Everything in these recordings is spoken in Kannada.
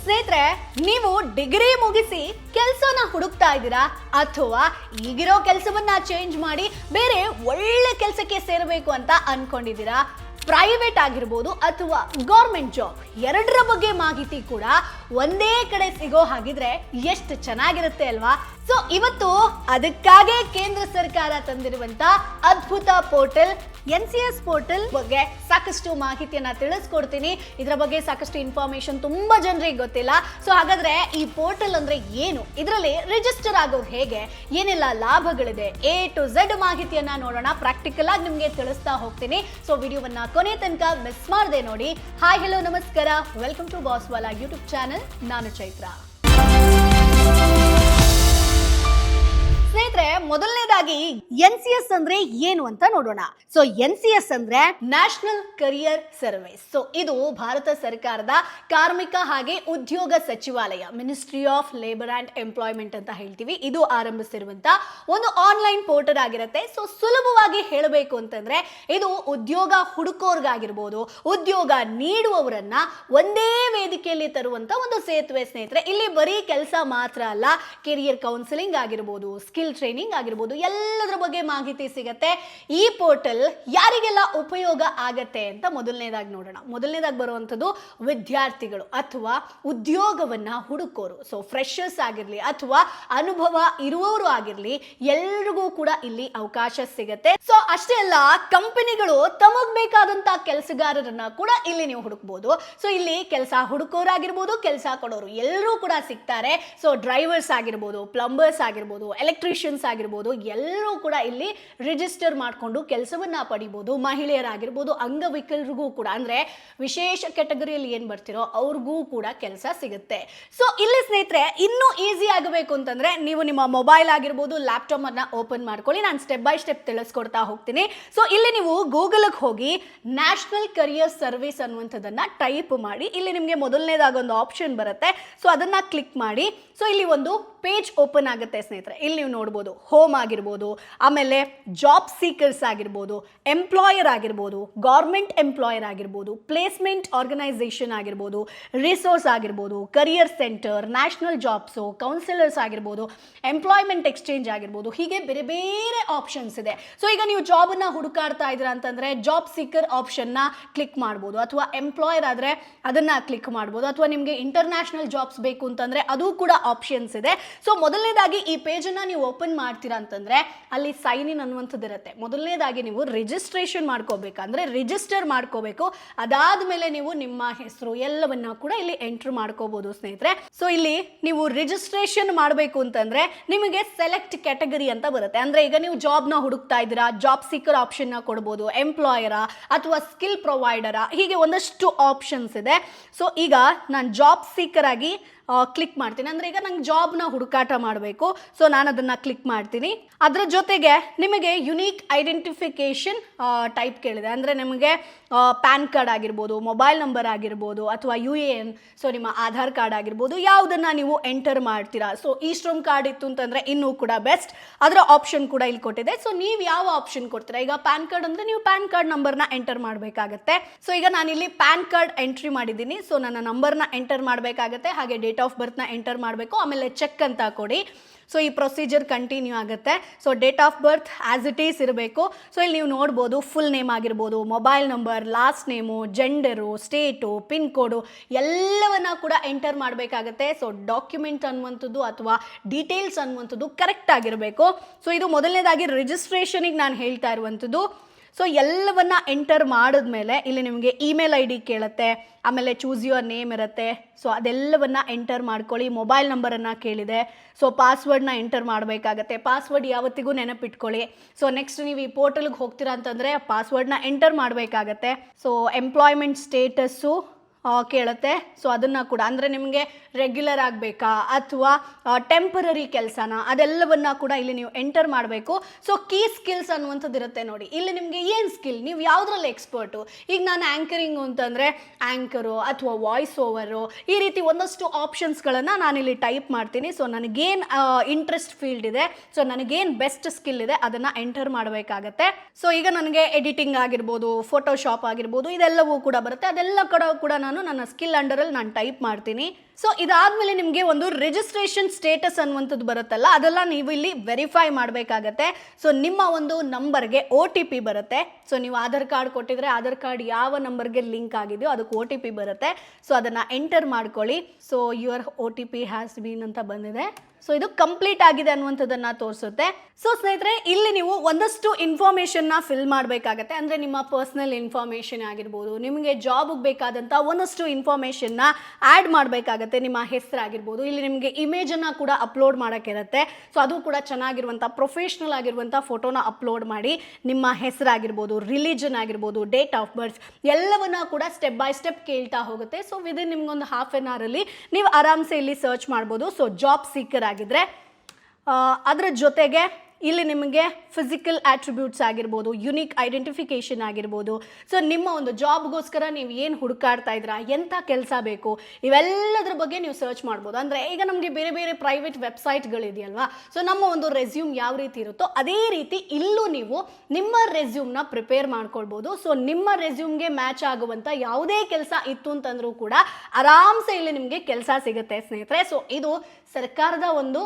ಸ್ನೇಹಿತರೆ, ನೀವು ಡಿಗ್ರಿ ಮುಗಿಸಿ ಕೆಲಸನ ಹುಡುಕ್ತಾ ಇದ್ದೀರಾ ಅಥವಾ ಈಗಿರೋ ಕೆಲಸವನ್ನ ಚೇಂಜ್ ಮಾಡಿ ಬೇರೆ ಒಳ್ಳೆ ಕೆಲಸಕ್ಕೆ ಸೇರಬೇಕು ಅಂತ ಅನ್ಕೊಂಡಿದ್ದೀರಾ? ಪ್ರೈವೇಟ್ ಆಗಿರ್ಬೋದು ಅಥವಾ ಗೌರ್ಮೆಂಟ್ ಜಾಬ್, ಎರಡರ ಬಗ್ಗೆ ಮಾಹಿತಿ ಕೂಡ ಒಂದೇ ಕಡೆ ಸಿಗೋ ಹಾಗಿದ್ರೆ ಎಷ್ಟು ಚೆನ್ನಾಗಿರುತ್ತೆ ಅಲ್ವಾ? ಸೊ ಇವತ್ತು ಅದಕ್ಕಾಗೇ ಕೇಂದ್ರ ಸರ್ಕಾರ ತಂದಿರುವಂತ ಅದ್ಭುತ ಪೋರ್ಟಲ್ NCS ಪೋರ್ಟಲ್ ಬಗ್ಗೆ ಸಾಕಷ್ಟು ಮಾಹಿತಿಯನ್ನ ತಿಳಿಸ್ಕೊಡ್ತೀನಿ. ಇದರ ಬಗ್ಗೆ ಸಾಕಷ್ಟು ಇನ್ಫಾರ್ಮೇಶನ್ ತುಂಬಾ ಜನರಿಗೆ ಗೊತ್ತಿಲ್ಲ. ಸೊ ಹಾಗಾದ್ರೆ ಈ ಪೋರ್ಟಲ್ ಅಂದ್ರೆ ಏನು, ಇದರಲ್ಲಿ ರಿಜಿಸ್ಟರ್ ಆಗೋದು ಹೇಗೆ, ಏನೆಲ್ಲ ಲಾಭಗಳಿದೆ, A to Z ಮಾಹಿತಿಯನ್ನ ನೋಡೋಣ. ಪ್ರಾಕ್ಟಿಕಲ್ ಆಗಿ ನಿಮ್ಗೆ ತಿಳಿಸ್ತಾ ಹೋಗ್ತೀನಿ. ಸೊ ವಿಡಿಯೋವನ್ನ ಕೊನೆ ತನಕ ಮಿಸ್ ಮಾಡದೆ ನೋಡಿ. ಹಾಯ್, ಹೆಲೋ, ನಮಸ್ಕಾರ, ವೆಲ್ಕಮ್ ಟು ಬಾಸ್ವಾಲಾ ಯೂಟ್ಯೂಬ್ ಚಾನೆಲ್. ನಾನು ಚೈತ್ರ. ಸ್ನೇಹಿತರೆ, ಮೊದಲನೇದಾಗಿ NCS ಅಂದ್ರೆ ಏನು ಅಂತ ನೋಡೋಣ. ಸೊ NCS ಅಂದ್ರೆ ನ್ಯಾಷನಲ್ ಕರಿಯರ್ ಸರ್ವಿಸ್. ಸೊ ಇದು ಭಾರತ ಸರ್ಕಾರದ ಕಾರ್ಮಿಕ ಹಾಗೆ ಉದ್ಯೋಗ ಸಚಿವಾಲಯ, ministry of labour and employment ಅಂತ ಹೇಳ್ತೀವಿ, ಇದು ಆರಂಭಿಸಿರುವಂತ ಒಂದು ಆನ್ಲೈನ್ ಪೋರ್ಟಲ್ ಆಗಿರುತ್ತೆ. ಸೊ ಸುಲಭವಾಗಿ ಹೇಳಬೇಕು ಅಂತಂದ್ರೆ ಇದು ಉದ್ಯೋಗ ಹುಡುಕೋರ್ಗಾಗಿರ್ಬೋದು, ಉದ್ಯೋಗ ನೀಡುವವರನ್ನ ಒಂದೇ ವೇದಿಕೆಯಲ್ಲಿ ತರುವಂತ ಒಂದು ಸೇತುವೆ. ಸ್ನೇಹಿತರೆ, ಇಲ್ಲಿ ಬರೀ ಕೆಲಸ ಮಾತ್ರ ಅಲ್ಲ, ಕೆರಿಯರ್ ಕೌನ್ಸಿಲಿಂಗ್ ಆಗಿರ್ಬೋದು, ಸ್ಕಿಲ್ ಟ್ರೈನಿಂಗ್ ಆಗಿರ್ಬೋದು, ಎಲ್ಲದರ ಬಗ್ಗೆ ಮಾಹಿತಿ ಸಿಗತ್ತೆ. ಈ ಪೋರ್ಟಲ್ ಯಾರಿಗೆಲ್ಲ ಉಪಯೋಗ ಆಗತ್ತೆ ಅಂತ ಮೊದಲನೇದಾಗಿ ನೋಡೋಣ. ಮೊದಲನೇದಾಗಿ ಬರುವಂಥದ್ದು ವಿದ್ಯಾರ್ಥಿಗಳು ಅಥವಾ ಉದ್ಯೋಗವನ್ನ ಹುಡುಕೋರು. ಸೊ ಫ್ರೆಶರ್ಸ್ ಆಗಿರ್ಲಿ ಅಥವಾ ಅನುಭವ ಇರುವವರು ಆಗಿರ್ಲಿ, ಎಲ್ರಿಗೂ ಕೂಡ ಇಲ್ಲಿ ಅವಕಾಶ ಸಿಗತ್ತೆ. ಸೊ ಅಷ್ಟೇ ಅಲ್ಲ, ಕಂಪನಿಗಳು ತಮಗ್ ಬೇಕಾದಂತ ಕೆಲಸಗಾರರನ್ನ ಕೂಡ ಇಲ್ಲಿ ನೀವು ಹುಡುಕ್ಬೋದು. ಸೊ ಇಲ್ಲಿ ಕೆಲಸ ಹುಡುಕೋರಾಗಿರ್ಬೋದು, ಕೆಲಸ ಕೊಡೋರು ಎಲ್ಲರೂ ಕೂಡ ಸಿಗ್ತಾರೆ. ಸೊ ಡ್ರೈವರ್ಸ್ ಆಗಿರ್ಬೋದು, ಪ್ಲಂಬರ್ಸ್ ಆಗಿರ್ಬೋದು, ಎಲೆಕ್ಟ್ರಿಷಿಯನ್ಸ್ ಆಗಿರ್ಬೋದು, ಎಲ್ಲರೂ ಕೂಡ ಇಲ್ಲಿ ರಿಜಿಸ್ಟರ್ ಮಾಡಿಕೊಂಡು ಕೆಲಸವನ್ನ ಪಡಿಬಹುದು. ಮಹಿಳೆಯರಾಗಿರ್ಬೋದು, ಅಂಗವಿಕಲರಿಗೂ ಕೂಡ, ಅಂದ್ರೆ ವಿಶೇಷ ಕ್ಯಾಟಗರಿಯಲ್ಲಿ ಏನ್ ಬರ್ತಿರೋ ಅವ್ರಿಗೂ ಕೂಡ ಕೆಲಸ ಸಿಗುತ್ತೆ. ಸೊ ಇಲ್ಲಿ ಸ್ನೇಹಿತರೆ, ಇನ್ನೂ ಈಸಿ ಆಗಬೇಕು ಅಂತಂದ್ರೆ ನೀವು ನಿಮ್ಮ ಮೊಬೈಲ್ ಆಗಿರ್ಬೋದು, ಲ್ಯಾಪ್ಟಾಪ್ ಅನ್ನ ಓಪನ್ ಮಾಡ್ಕೊಳ್ಳಿ. ನಾನು ಸ್ಟೆಪ್ ಬೈ ಸ್ಟೆಪ್ ತಿಳಿಸ್ಕೊಡ್ತಾ ಹೋಗ್ತೀನಿ. ಸೊ ಇಲ್ಲಿ ನೀವು ಗೂಗಲ್ಗೆ ಹೋಗಿ ನ್ಯಾಷನಲ್ ಕರಿಯರ್ ಸರ್ವಿಸ್ ಅನ್ನುವಂಥದ್ದನ್ನ ಟೈಪ್ ಮಾಡಿ. ಇಲ್ಲಿ ನಿಮಗೆ ಮೊದಲನೇದಾಗ ಒಂದು ಆಪ್ಷನ್ ಬರುತ್ತೆ. ಸೊ ಅದನ್ನ ಕ್ಲಿಕ್ ಮಾಡಿ. ಸೊ ಇಲ್ಲಿ ಒಂದು ಪೇಜ್ ಓಪನ್ ಆಗುತ್ತೆ ಸ್ನೇಹಿತರೆ. ಇಲ್ಲಿ ನೀವು ನೋಡ್ಬೋದು, ಹೋಮ್ ಆಗಿರ್ಬೋದು, ಆಮೇಲೆ ಜಾಬ್ ಸೀಕರ್ಸ್ ಆಗಿರ್ಬೋದು, ಎಂಪ್ಲಾಯರ್ ಆಗಿರ್ಬೋದು, ಗೌರ್ಮೆಂಟ್ ಎಂಪ್ಲಾಯರ್ ಆಗಿರ್ಬೋದು, ಪ್ಲೇಸ್ಮೆಂಟ್ ಆರ್ಗನೈಸೇಷನ್ ಆಗಿರ್ಬೋದು, ರಿಸೋರ್ಸ್ ಆಗಿರ್ಬೋದು, career centre, national jobs, councillors ಆಗಿರ್ಬೋದು, ಎಂಪ್ಲಾಯ್ಮೆಂಟ್ ಎಕ್ಸ್ಚೇಂಜ್ ಆಗಿರ್ಬೋದು, ಹೀಗೆ ಬೇರೆ ಬೇರೆ ಆಪ್ಷನ್ಸ್ ಇದೆ. ಸೊ ಈಗ ನೀವು ಜಾಬನ್ನ ಹುಡುಕಾಡ್ತಾ ಇದ್ದೀರಾ ಅಂತಂದ್ರೆ ಜಾಬ್ ಸೀಕರ್ ಆಪ್ಷನ್ನ ಕ್ಲಿಕ್ ಮಾಡ್ಬೋದು, ಅಥವಾ ಎಂಪ್ಲಾಯರ್ ಆದ್ರೆ ಅದನ್ನ ಕ್ಲಿಕ್ ಮಾಡ್ಬೋದು, ಅಥವಾ ನಿಮಗೆ ಇಂಟರ್ನ್ಯಾಷನಲ್ ಜಾಬ್ಸ್ ಬೇಕು ಅಂತಂದ್ರೆ ಅದು ಕೂಡ ಆಪ್ಷನ್ಸ್ ಇದೆ. ಸೊ ಮೊದಲನೇದಾಗಿ ಈ ಪೇಜ್ ಅನ್ನ ನೀವು ಓಪನ್ ಮಾಡ್ತೀರಾ ಅಂತಂದ್ರೆ ಅಲ್ಲಿ ಸೈನ್ ಇನ್ ಅನ್ನುವಂಥದ್ದು ಇರುತ್ತೆ. ಮೊದಲನೇದಾಗಿ ನೀವು ರಿಜಿಸ್ಟ್ರೇಷನ್ ಮಾಡ್ಕೋಬೇಕಂದ್ರೆ ರಿಜಿಸ್ಟರ್ ಮಾಡ್ಕೋಬೇಕು. ಅದಾದ್ಮೇಲೆ ನೀವು ನಿಮ್ಮ ಹೆಸರು ಎಲ್ಲವನ್ನ ಕೂಡ ಇಲ್ಲಿ ಎಂಟರ್ ಮಾಡ್ಕೋಬಹುದು ಸ್ನೇಹಿತರೆ. ಸೊ ಇಲ್ಲಿ ನೀವು ರಿಜಿಸ್ಟ್ರೇಷನ್ ಮಾಡಬೇಕು ಅಂತಂದ್ರೆ ನಿಮಗೆ ಸೆಲೆಕ್ಟ್ ಕ್ಯಾಟಗರಿ ಅಂತ ಬರುತ್ತೆ. ಅಂದ್ರೆ ಈಗ ನೀವು ಜಾಬ್ ನ ಹುಡುಕ್ತಾ ಇದ್ದೀರಾ, ಜಾಬ್ ಸೀಕರ್ ಆಪ್ಷನ್ ನ ಕೊಡಬಹುದು, ಎಂಪ್ಲಾಯರ ಅಥವಾ ಸ್ಕಿಲ್ ಪ್ರೊವೈಡರ, ಹೀಗೆ ಒಂದಷ್ಟು ಆಪ್ಷನ್ಸ್ ಇದೆ. ಸೊ ಈಗ ನಾನು ಜಾಬ್ ಸೀಕರ್ ಆಗಿ ಕ್ಲಿಕ್ ಮಾಡ್ತೀನಿ. ಅಂದ್ರೆ ಈಗ ನಂಗೆ ಜಾಬ್ನ ಹುಡುಕಾಟ ಮಾಡಬೇಕು. ಸೊ ನಾನು ಅದನ್ನ ಕ್ಲಿಕ್ ಮಾಡ್ತೀನಿ. ಅದರ ಜೊತೆಗೆ ನಿಮಗೆ ಯುನೀಕ್ ಐಡೆಂಟಿಫಿಕೇಶನ್ ಟೈಪ್ ಕೇಳಿದೆ. ಅಂದ್ರೆ ನಿಮಗೆ ಪ್ಯಾನ್ ಕಾರ್ಡ್ ಆಗಿರ್ಬೋದು, ಮೊಬೈಲ್ ನಂಬರ್ ಆಗಿರ್ಬೋದು, ಅಥವಾ UAN, ಸೊ ನಿಮ್ಮ ಆಧಾರ್ ಕಾರ್ಡ್ ಆಗಿರ್ಬೋದು, ಯಾವುದನ್ನ ನೀವು ಎಂಟರ್ ಮಾಡ್ತೀರಾ. ಸೊ ಈ ಶ್ರಮ್ ಕಾರ್ಡ್ ಇತ್ತು ಅಂತಂದ್ರೆ ಇನ್ನೂ ಕೂಡ ಬೆಸ್ಟ್. ಅದರ ಆಪ್ಷನ್ ಕೂಡ ಇಲ್ಲಿ ಕೊಟ್ಟಿದೆ. ಸೊ ನೀವು ಯಾವ ಆಪ್ಷನ್ ಕೊಡ್ತೀರಾ? ಈಗ ಪ್ಯಾನ್ ಕಾರ್ಡ್ ಅಂದ್ರೆ ನೀವು ಪ್ಯಾನ್ ಕಾರ್ಡ್ ನಂಬರ್ನ ಎಂಟರ್ ಮಾಡಬೇಕಾಗತ್ತೆ. ಸೊ ಈಗ ನಾನಿಲ್ಲಿ ಪ್ಯಾನ್ ಕಾರ್ಡ್ ಎಂಟ್ರಿ ಮಾಡಿದ್ದೀನಿ. ಸೊ ನನ್ನ ನಂಬರ್ನ ಎಂಟರ್ ಮಾಡಬೇಕಾಗತ್ತೆ, ಹಾಗೆ ಡೇಟ್ ಆಫ್ ಬರ್ತ್ ನ ಎಂಟರ್ ಮಾಡಬೇಕು, ಆಮೇಲೆ ಚೆಕ್ ಅಂತ ಕೊಡಿ. ಸೊ ಈ ಪ್ರೊಸೀಜರ್ ಕಂಟಿನ್ಯೂ ಆಗುತ್ತೆ. So date of birth as it is ಇರಬೇಕು. ಸೊ ಇಲ್ಲಿ ನೀವು ನೋಡ್ಬೋದು, ಫುಲ್ ನೇಮ್ ಆಗಿರ್ಬೋದು, mobile number, last name, gender, state, pin ಕೋಡು ಎಲ್ಲವನ್ನ ಕೂಡ ಎಂಟರ್ ಮಾಡಬೇಕಾಗತ್ತೆ. ಸೊ ಡಾಕ್ಯುಮೆಂಟ್ ಅನ್ನುವಂಥದ್ದು ಅಥವಾ ಡೀಟೇಲ್ಸ್ ಅನ್ನುವಂಥದ್ದು ಕರೆಕ್ಟ್ ಆಗಿರಬೇಕು. ಸೊ ಇದು ಮೊದಲನೇದಾಗಿ ರಿಜಿಸ್ಟ್ರೇಷನಿಗೆ ನಾನು ಹೇಳ್ತಾ ಇರುವಂಥದ್ದು. ಸೊ ಎಲ್ಲವನ್ನ ಎಂಟರ್ ಮಾಡಿದ್ಮೇಲೆ ಇಲ್ಲಿ ನಿಮಗೆ ಇಮೇಲ್ ID ಕೇಳುತ್ತೆ, ಆಮೇಲೆ ಚೂಸ್ ಯುವರ್ ನೇಮ್ ಇರುತ್ತೆ. ಸೊ ಅದೆಲ್ಲವನ್ನ ಎಂಟರ್ ಮಾಡ್ಕೊಳ್ಳಿ. ಮೊಬೈಲ್ ನಂಬರನ್ನು ಕೇಳಿದೆ. ಸೊ ಪಾಸ್ವರ್ಡ್ನ ಎಂಟರ್ ಮಾಡಬೇಕಾಗತ್ತೆ. ಪಾಸ್ವರ್ಡ್ ಯಾವತ್ತಿಗೂ ನೆನಪಿಟ್ಕೊಳ್ಳಿ. ಸೊ ನೆಕ್ಸ್ಟ್ ನೀವು ಈ ಪೋರ್ಟಲ್ಗೆ ಹೋಗ್ತೀರಾ ಅಂತಂದರೆ ಪಾಸ್ವರ್ಡ್ನ ಎಂಟರ್ ಮಾಡಬೇಕಾಗತ್ತೆ. ಸೊ ಎಂಪ್ಲಾಯ್ಮೆಂಟ್ ಸ್ಟೇಟಸ್ಸು ಕೇಳುತ್ತೆ. ಸೊ ಅದನ್ನು ಕೂಡ, ಅಂದರೆ ನಿಮಗೆ ರೆಗ್ಯುಲರ್ ಆಗಬೇಕಾ ಅಥವಾ ಟೆಂಪರರಿ ಕೆಲಸನ, ಅದೆಲ್ಲವನ್ನ ಕೂಡ ಇಲ್ಲಿ ನೀವು ಎಂಟರ್ ಮಾಡಬೇಕು. ಸೊ ಕೀ ಸ್ಕಿಲ್ಸ್ ಅನ್ನುವಂಥದ್ದು ಇರುತ್ತೆ ನೋಡಿ. ಇಲ್ಲಿ ನಿಮಗೆ ಏನು ಸ್ಕಿಲ್, ನೀವು ಯಾವುದ್ರಲ್ಲಿ ಎಕ್ಸ್ಪರ್ಟು. ಈಗ ನಾನು ಆ್ಯಂಕರಿಂಗು ಅಂತಂದರೆ ಆ್ಯಂಕರು ಅಥವಾ ವಾಯ್ಸ್ ಓವರು, ಈ ರೀತಿ ಒಂದಷ್ಟು ಆಪ್ಷನ್ಸ್ಗಳನ್ನು ನಾನಿಲ್ಲಿ ಟೈಪ್ ಮಾಡ್ತೀನಿ. ಸೊ ನನಗೇನು ಇಂಟ್ರೆಸ್ಟ್ ಫೀಲ್ಡ್ ಇದೆ, ಸೊ ನನಗೇನು ಬೆಸ್ಟ್ ಸ್ಕಿಲ್ ಇದೆ ಅದನ್ನು ಎಂಟರ್ ಮಾಡಬೇಕಾಗತ್ತೆ. ಸೊ ಈಗ ನನಗೆ ಎಡಿಟಿಂಗ್ ಆಗಿರ್ಬೋದು, ಫೋಟೋಶಾಪ್ ಆಗಿರ್ಬೋದು, ಇದೆಲ್ಲವೂ ಕೂಡ ಬರುತ್ತೆ. ಅದೆಲ್ಲ ಕೂಡ ನಾನು ನನ್ನ ಸ್ಕಿಲ್ ಅಂಡರಲ್ಲಿ ನಾನು ಟೈಪ್ ಮಾಡ್ತೀನಿ. ಸೊ ಇದಾದ್ಮೇಲೆ ನಿಮಗೆ ಒಂದು ರಿಜಿಸ್ಟ್ರೇಷನ್ ಸ್ಟೇಟಸ್ ಅನ್ನುವಂಥದ್ದು ಬರುತ್ತಲ್ಲ, ಅದೆಲ್ಲ ನೀವು ಇಲ್ಲಿ ವೆರಿಫೈ ಮಾಡಬೇಕಾಗತ್ತೆ. ಸೊ ನಿಮ್ಮ ಒಂದು ನಂಬರ್ಗೆ OTP ಬರುತ್ತೆ. ಸೊ ನೀವು ಆಧಾರ್ ಕಾರ್ಡ್ ಕೊಟ್ಟಿದ್ರೆ ಆಧಾರ್ ಕಾರ್ಡ್ ಯಾವ ನಂಬರ್ಗೆ ಲಿಂಕ್ ಆಗಿದೆಯೋ ಅದಕ್ಕೆ OTP ಬರುತ್ತೆ. ಸೊ ಅದನ್ನು ಎಂಟರ್ ಮಾಡ್ಕೊಳ್ಳಿ. So your OTP has been ಅಂತ ಬಂದಿದೆ. ಸೊ ಇದು ಕಂಪ್ಲೀಟ್ ಆಗಿದೆ ಅನ್ನುವಂಥದ್ದನ್ನ ತೋರಿಸುತ್ತೆ. ಸೊ ಸ್ನೇಹಿತರೆ, ಇಲ್ಲಿ ನೀವು ಒಂದಷ್ಟು ಇನ್ಫಾರ್ಮೇಷನ್ನ ಫಿಲ್ ಮಾಡಬೇಕಾಗತ್ತೆ. ಅಂದರೆ ನಿಮ್ಮ ಪರ್ಸನಲ್ ಇನ್ಫಾರ್ಮೇಷನ್ ಆಗಿರ್ಬೋದು, ನಿಮಗೆ ಜಾಬ್ಗೆ ಬೇಕಾದಂಥ ಒಂದಷ್ಟು ಇನ್ಫಾರ್ಮೇಷನ್ನ ಆ್ಯಡ್ ಮಾಡಬೇಕಾಗತ್ತೆ. ನಿಮ್ಮ ಹೆಸರಾಗಿರ್ಬೋದು, ಇಲ್ಲಿ ನಿಮಗೆ ಇಮೇಜನ್ನು ಕೂಡ ಅಪ್ಲೋಡ್ ಮಾಡೋಕ್ಕಿರುತ್ತೆ. ಸೊ ಅದು ಕೂಡ ಚೆನ್ನಾಗಿರುವಂಥ ಪ್ರೊಫೆಷ್ನಲ್ ಆಗಿರುವಂಥ ಫೋಟೋನ ಅಪ್ಲೋಡ್ ಮಾಡಿ, ನಿಮ್ಮ ಹೆಸರಾಗಿರ್ಬೋದು, ರಿಲಿಜನ್ ಆಗಿರ್ಬೋದು, ಡೇಟ್ ಆಫ್ ಬರ್ತ್ ಎಲ್ಲವನ್ನ ಕೂಡ ಸ್ಟೆಪ್ ಬೈ ಸ್ಟೆಪ್ ಕೇಳ್ತಾ ಹೋಗುತ್ತೆ. ಸೊ ವಿದಿನ್ ನಿಮ್ಗೊಂದು ಹಾಫ್ ಆನ್ ಅವರಲ್ಲಿ ನೀವು ಆರಾಮ್ಸೆ ಇಲ್ಲಿ ಸರ್ಚ್ ಮಾಡ್ಬೋದು. ಸೊ ಜಾಬ್ ಸೀಕರ್ ಆಗಿದ್ರೆ ಅದರ ಜೊತೆಗೆ ಇಲ್ಲಿ ನಿಮಗೆ ಫಿಸಿಕಲ್ ಆಟ್ರಿಬ್ಯೂಟ್ಸ್ ಆಗಿರ್ಬೋದು, ಯುನಿಕ್ ಐಡೆಂಟಿಫಿಕೇಷನ್ ಆಗಿರ್ಬೋದು. ಸೊ ನಿಮ್ಮ ಒಂದು ಜಾಬ್ಗೋಸ್ಕರ ನೀವು ಏನು ಹುಡುಕಾಡ್ತಾ ಇದ್ದೀರಾ, ಎಂಥ ಕೆಲಸ ಬೇಕು, ಇವೆಲ್ಲದರ ಬಗ್ಗೆ ನೀವು ಸರ್ಚ್ ಮಾಡ್ಬೋದು. ಅಂದರೆ ಈಗ ನಮಗೆ ಬೇರೆ ಬೇರೆ ಪ್ರೈವೇಟ್ ವೆಬ್ಸೈಟ್ಗಳಿದೆಯಲ್ವಾ, ಸೊ ನಮ್ಮ ಒಂದು ರೆಸ್ಯೂಮ್ ಯಾವ ರೀತಿ ಇರುತ್ತೋ ಅದೇ ರೀತಿ ಇಲ್ಲೂ ನೀವು ನಿಮ್ಮ ರೆಸ್ಯೂಮ್ನ ಪ್ರಿಪೇರ್ ಮಾಡ್ಕೊಳ್ಬೋದು. ಸೊ ನಿಮ್ಮ ರೆಸ್ಯೂಮ್ಗೆ ಮ್ಯಾಚ್ ಆಗುವಂಥ ಯಾವುದೇ ಕೆಲಸ ಇತ್ತು ಅಂತಂದ್ರೂ ಕೂಡ ಆರಾಮ್ಸೆ ಇಲ್ಲಿ ನಿಮಗೆ ಕೆಲಸ ಸಿಗುತ್ತೆ ಸ್ನೇಹಿತರೆ. ಸೊ ಇದು ಸರ್ಕಾರದ ಒಂದು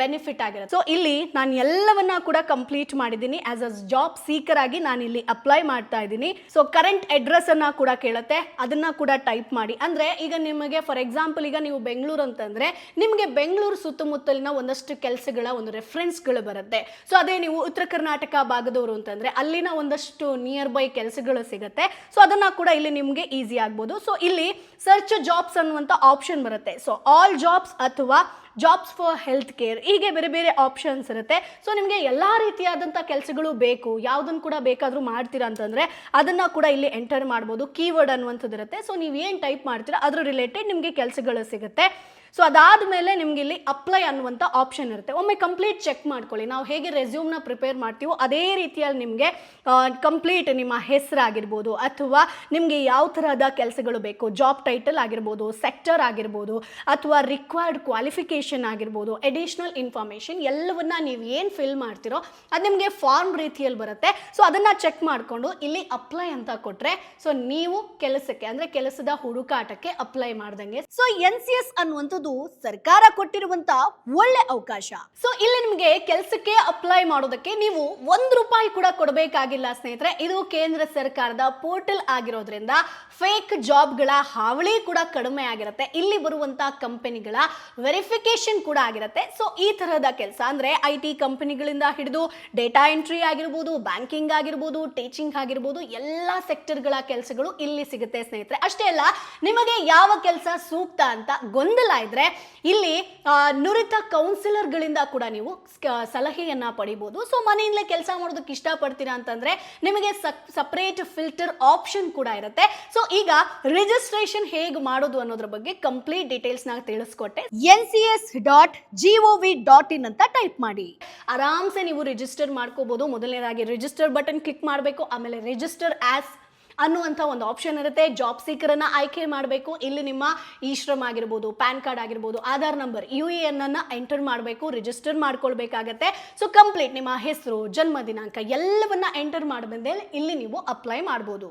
ಬೆನಿಫಿಟ್ ಆಗಿರುತ್ತೆ. ಸೊ ಇಲ್ಲಿ ನಾನು ಎಲ್ಲವನ್ನ ಕೂಡ ಕಂಪ್ಲೀಟ್ ಮಾಡಿದ್ದೀನಿ. ಆಸ್ ಅ ಜಾಬ್ ಸೀಕರ್ ಆಗಿ ನಾನು ಇಲ್ಲಿ ಅಪ್ಲೈ ಮಾಡ್ತಾ ಇದ್ದೀನಿ. ಸೊ ಕರೆಂಟ್ ಅಡ್ರೆಸ್ ಅನ್ನ ಕೂಡ ಕೇಳುತ್ತೆ, ಅದನ್ನ ಕೂಡ ಟೈಪ್ ಮಾಡಿ. ಅಂದ್ರೆ ಈಗ ನಿಮಗೆ ಫಾರ್ ಎಕ್ಸಾಂಪಲ್ ಈಗ ನೀವು ಬೆಂಗಳೂರು ಅಂತಂದ್ರೆ ನಿಮಗೆ ಬೆಂಗಳೂರು ಸುತ್ತಮುತ್ತಲಿನ ಒಂದಷ್ಟು ಕೆಲಸಗಳ ಒಂದು ರೆಫರೆನ್ಸ್ಗಳು ಬರುತ್ತೆ. ಸೊ ಅದೇ ನೀವು ಉತ್ತರ ಕರ್ನಾಟಕ ಭಾಗದವರು ಅಂತಂದ್ರೆ ಅಲ್ಲಿನ ಒಂದಷ್ಟು ನಿಯರ್ ಬೈ ಕೆಲಸಗಳು ಸಿಗುತ್ತೆ. ಸೊ ಅದನ್ನ ಕೂಡ ಇಲ್ಲಿ ನಿಮಗೆ ಈಸಿ ಆಗ್ಬೋದು. ಸೊ ಇಲ್ಲಿ ಸರ್ಚ್ ಜಾಬ್ಸ್ ಅನ್ನುವಂಥ ಆಪ್ಷನ್ ಬರುತ್ತೆ. ಸೊ ಆಲ್ ಜಾಬ್ಸ್ ಅಥವಾ ಜಾಬ್ಸ್ ಫಾರ್ ಹೆಲ್ತ್ ಕೇರ್, ಹೀಗೆ ಬೇರೆ ಬೇರೆ ಆಪ್ಷನ್ಸ್ ಇರುತ್ತೆ. ಸೊ ನಿಮಗೆ ಎಲ್ಲ ರೀತಿಯಾದಂಥ ಕೆಲಸಗಳು ಬೇಕು, ಯಾವುದನ್ನು ಕೂಡ ಬೇಕಾದರೂ ಮಾಡ್ತೀರಾ ಅಂತಂದರೆ ಅದನ್ನು ಕೂಡ ಇಲ್ಲಿ ಎಂಟರ್ ಮಾಡ್ಬೋದು. ಕೀವರ್ಡ್ ಅನ್ನುವಂಥದ್ದು ಇರುತ್ತೆ. ಸೊ ನೀವು ಏನು ಟೈಪ್ ಮಾಡ್ತೀರಾ ಅದ್ರ ರಿಲೇಟೆಡ್ ನಿಮಗೆ ಕೆಲಸಗಳು ಸಿಗುತ್ತೆ. ಸೊ ಅದಾದಮೇಲೆ ನಿಮ್ಗೆ ಇಲ್ಲಿ ಅಪ್ಲೈ ಅನ್ನುವಂಥ ಆಪ್ಷನ್ ಇರುತ್ತೆ. ಒಮ್ಮೆ ಕಂಪ್ಲೀಟ್ ಚೆಕ್ ಮಾಡ್ಕೊಳ್ಳಿ. ನಾವು ಹೇಗೆ ರೆಸ್ಯೂಮ್ನ ಪ್ರಿಪೇರ್ ಮಾಡ್ತೀವೋ ಅದೇ ರೀತಿಯಲ್ಲಿ ನಿಮಗೆ ಕಂಪ್ಲೀಟ್ ನಿಮ್ಮ ಹೆಸರಾಗಿರ್ಬೋದು ಅಥವಾ ನಿಮಗೆ ಯಾವ ತರಹದ ಕೆಲಸಗಳು ಬೇಕು, ಜಾಬ್ ಟೈಟಲ್ ಆಗಿರ್ಬೋದು, ಸೆಕ್ಟರ್ ಆಗಿರ್ಬೋದು ಅಥವಾ ರಿಕ್ವೈರ್ಡ್ ಕ್ವಾಲಿಫಿಕೇಷನ್ ಆಗಿರ್ಬೋದು, ಅಡಿಷ್ನಲ್ ಇನ್ಫಾರ್ಮೇಷನ್ ಎಲ್ಲವನ್ನ ನೀವು ಏನು ಫಿಲ್ ಮಾಡ್ತಿರೋ ಅದು ನಿಮಗೆ ಫಾರ್ಮ್ ರೀತಿಯಲ್ಲಿ ಬರುತ್ತೆ. ಸೊ ಅದನ್ನು ಚೆಕ್ ಮಾಡಿಕೊಂಡು ಇಲ್ಲಿ ಅಪ್ಲೈ ಅಂತ ಕೊಟ್ಟರೆ ಸೊ ನೀವು ಕೆಲಸಕ್ಕೆ ಅಂದರೆ ಕೆಲಸದ ಹುಡುಕಾಟಕ್ಕೆ ಅಪ್ಲೈ ಮಾಡ್ದಂಗೆ. ಸೊ NCS ಅನ್ನುವಂಥದ್ದು ಸರ್ಕಾರ ಕೊಟ್ಟಿರುವಂತ ಒಳ್ಳೆ ಅವಕಾಶ. ಸೊ ಇಲ್ಲಿ ನಿಮಗೆ ಕೆಲಸಕ್ಕೆ ಅಪ್ಲೈ ಮಾಡೋದಕ್ಕೆ ನೀವು ₹1 ಕೂಡ ಕೊಡಬೇಕಾಗಿಲ್ಲ ಸ್ನೇಹಿತರೆ. ಇದು ಕೇಂದ್ರ ಸರ್ಕಾರದ ಪೋರ್ಟಲ್ ಆಗಿರೋದ್ರಿಂದ ಫೇಕ್ ಜಾಬ್ಗಳ ಹಾವಳಿ ಕೂಡ ಕಡಿಮೆ ಆಗಿರುತ್ತೆ. ಇಲ್ಲಿ ಬರುವಂತ ಕಂಪನಿಗಳ ವೆರಿಫಿಕೇಶನ್ ಕೂಡ ಆಗಿರುತ್ತೆ. ಸೊ ಈ ತರಹದ ಕೆಲಸ ಅಂದ್ರೆ IT ಕಂಪನಿಗಳಿಂದ ಹಿಡಿದು ಡೇಟಾ ಎಂಟ್ರಿ ಆಗಿರ್ಬೋದು, ಬ್ಯಾಂಕಿಂಗ್ ಆಗಿರ್ಬೋದು, ಟೀಚಿಂಗ್ ಆಗಿರ್ಬೋದು, ಎಲ್ಲಾ ಸೆಕ್ಟರ್ಗಳ ಕೆಲಸಗಳು ಇಲ್ಲಿ ಸಿಗುತ್ತೆ ಸ್ನೇಹಿತರೆ. ಅಷ್ಟೇ ಅಲ್ಲ, ನಿಮಗೆ ಯಾವ ಕೆಲಸ ಸೂಕ್ತ ಅಂತ ಗೊಂದಲ ಇದ್ರೆ ಇಲ್ಲಿ ನುರಿತ ಕೌನ್ಸಿಲರ್ಗಳಿಂದ ಕೂಡ ನೀವು ಸಲಹೆಯನ್ನ ಪಡಿಬಹುದು. ಸೊ ಮನೆಯಿಂದಲೇ ಕೆಲಸ ಮಾಡೋದಕ್ಕೆ ಇಷ್ಟಪಡ್ತೀರಾ ಅಂತಂದ್ರೆ ನಿಮಗೆ ಸಪರೇಟ್ ಫಿಲ್ಟರ್ ಆಪ್ಷನ್ ಕೂಡ ಇರುತ್ತೆ. ಸೊ ಈಗ ರಿಜಿಸ್ಟ್ರೇಷನ್ ಹೇಗೆ ಮಾಡೋದು ಅನ್ನೋದ್ರ ಬಗ್ಗೆ ಕಂಪ್ಲೀಟ್ ಡೀಟೇಲ್ಸ್ ನ ತಿಳಿಸ್ಕೊಟ್ಟೆ. ncs.gov.in ಅಂತ ಟೈಪ್ ಮಾಡಿ ಆರಾಮ್ಸೆ ನೀವು ರಿಜಿಸ್ಟರ್ ಮಾಡ್ಕೋಬಹುದು. ಮೊದಲನೇದಾಗಿ ರಿಜಿಸ್ಟರ್ ಬಟನ್ ಕ್ಲಿಕ್ ಮಾಡಬೇಕು. ಆಮೇಲೆ ರಿಜಿಸ್ಟರ್ ಆಸ್ ಅನ್ನುವಂಥ ಒಂದು ಆಪ್ಷನ್ ಇರುತ್ತೆ. ಜಾಬ್ ಸೀಕರನ್ನ ಆಯ್ಕೆ ಮಾಡಬೇಕು. ಇಲ್ಲಿ ನಿಮ್ಮ ಶ್ರಮ್ ಆಗಿರ್ಬೋದು, ಪ್ಯಾನ್ ಕಾರ್ಡ್ ಆಗಿರ್ಬೋದು, ಆಧಾರ್ ನಂಬರ್, UAN ಅನ್ನ ಎಂಟರ್ ಮಾಡಬೇಕು, ರಿಜಿಸ್ಟರ್ ಮಾಡ್ಕೊಳ್ಬೇಕಾಗತ್ತೆ. ಸೊ ಕಂಪ್ಲೀಟ್ ನಿಮ್ಮ ಹೆಸರು, ಜನ್ಮ ದಿನಾಂಕ ಎಲ್ಲವನ್ನ ಎಂಟರ್ ಮಾಡಿದ್ಮೇಲೆ ಇಲ್ಲಿ ನೀವು ಅಪ್ಲೈ ಮಾಡ್ಬೋದು.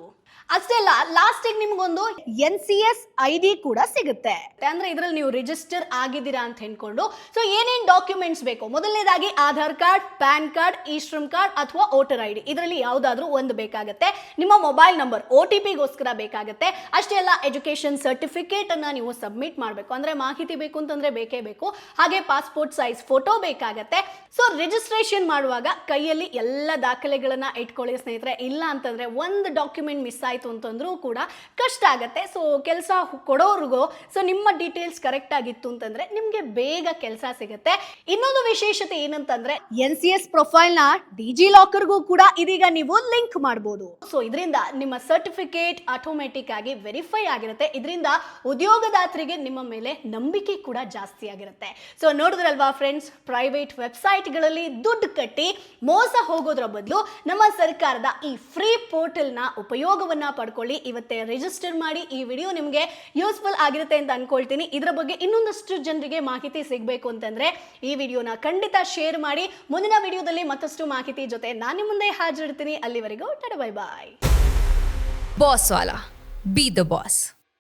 ಅಷ್ಟೇ ಅಲ್ಲ, ಲಾಸ್ಟಿಗೆ ನಿಮ್ಗೊಂದು NCS ID ಕೂಡ ಸಿಗುತ್ತೆ. ಅಂದ್ರೆ ಇದರಲ್ಲಿ ನೀವು ರಿಜಿಸ್ಟರ್ ಆಗಿದ್ದೀರಾ ಅಂತ ಹೇಳ್ಕೊಂಡು ಸೊ ಏನೇನ್ ಡಾಕ್ಯುಮೆಂಟ್ಸ್ ಬೇಕು, ಮೊದಲನೇದಾಗಿ Aadhaar card, PAN card, Shram card ಅಥವಾ ವೋಟರ್ ID ಇದರಲ್ಲಿ ಯಾವ್ದಾದ್ರೂ ಒಂದು ಬೇಕಾಗುತ್ತೆ. ನಿಮ್ಮ ಮೊಬೈಲ್ ನಂಬರ್ OTP ಗೋಸ್ಕರ ಬೇಕಾಗುತ್ತೆ. ಅಷ್ಟೇ ಅಲ್ಲ, ಎಜುಕೇಶನ್ ಸರ್ಟಿಫಿಕೇಟ್ ಅನ್ನ ನೀವು ಸಬ್ಮಿಟ್ ಮಾಡಬೇಕು. ಅಂದ್ರೆ ಮಾಹಿತಿ ಬೇಕು ಅಂತಂದ್ರೆ ಬೇಕೇ ಬೇಕು. ಹಾಗೆ ಪಾಸ್ಪೋರ್ಟ್ ಸೈಜ್ ಫೋಟೋ ಬೇಕಾಗತ್ತೆ. ಸೊ ರಿಜಿಸ್ಟ್ರೇಷನ್ ಮಾಡುವಾಗ ಕೈಯಲ್ಲಿ ಎಲ್ಲ ದಾಖಲೆಗಳನ್ನ ಇಟ್ಕೊಳ್ಳಿ ಸ್ನೇಹಿತರೆ. ಇಲ್ಲ ಅಂತಂದ್ರೆ ಒಂದು ಡಾಕ್ಯುಮೆಂಟ್ ಮಿಸ್ ಆಯ್ತು ಅಂತಂದ್ರೂ ಕೂಡ ಕಷ್ಟ ಆಗತ್ತೆ. ಸೊ ಕೆಲಸ ಕೊಡೋರ್ಗು ಸೊ ನಿಮ್ಮ ಡೀಟೇಲ್ಸ್ ಕರೆಕ್ಟ್ ಆಗಿತ್ತು ಅಂತಂದ್ರೆ ನಿಮ್ಗೆ ಬೇಗ ಕೆಲಸ ಸಿಗುತ್ತೆ. ಇನ್ನೊಂದು ವಿಶೇಷತೆ ಏನಂತಂದ್ರೆ NCS ಪ್ರೊಫೈಲ್ ನ ಡಿಜಿ ಲಾಕರ್ಗೂ ಕೂಡ ಇದೀಗ ನೀವು ಲಿಂಕ್ ಮಾಡಬಹುದು. ಸೊ ಇದರಿಂದ ನಿಮ್ಮ ಸರ್ಟಿಫಿಕೇಟ್ ಆಟೋಮೆಟಿಕ್ ಆಗಿ ವೆರಿಫೈ ಆಗಿರುತ್ತೆ. ಇದರಿಂದ ಉದ್ಯೋಗದಾತರಿಗೆ ನಿಮ್ಮ ಮೇಲೆ ನಂಬಿಕೆ ಕೂಡ ಜಾಸ್ತಿ ಆಗಿರುತ್ತೆ. ಸೊ ನೋಡಿದ್ರಲ್ವಾ ಫ್ರೆಂಡ್ಸ್, ಪ್ರೈವೇಟ್ ವೆಬ್ಸೈಟ್ಗಳಲ್ಲಿ ದುಡ್ಡು ಕಟ್ಟಿ ಮೋಸ ಹೋಗೋದ್ರ ಬದಲು ನಮ್ಮ ಸರ್ಕಾರದ ಈ ಫ್ರೀ ಪೋರ್ಟಲ್ ನ ಉಪಯೋಗವನ್ನ ಪಡ್ಕೊಳ್ಳಿ. ಇವತ್ತೇ ರಿಜಿಸ್ಟರ್ ಮಾಡಿ. ಈ ವಿಡಿಯೋ ನಿಮಗೆ ಯೂಸ್ಫುಲ್ ಆಗಿರುತ್ತೆ ಅಂತ ಅನ್ಕೊಳ್ತೀನಿ. ಇದರ ಬಗ್ಗೆ ಇನ್ನೊಂದಷ್ಟು ಜನರಿಗೆ ಮಾಹಿತಿ ಸಿಗಬೇಕು ಅಂತಂದ್ರೆ ಈ ವಿಡಿಯೋನ ಖಂಡಿತ ಶೇರ್ ಮಾಡಿ. ಮುಂದಿನ ವಿಡಿಯೋದಲ್ಲಿ ಮತ್ತಷ್ಟು ಮಾಹಿತಿ ಜೊತೆ ನಾನು ನಿಮ್ಮ ಮುಂದೆ ಹಾಜರಿರ್ತೀನಿ. ಅಲ್ಲಿವರೆಗೂ ಟಾಟಾ ಬೈ ಬಾಯ್. ಬಾಸ್ ವಾಲಾ, ಬಿ ದ ಬಾಸ್.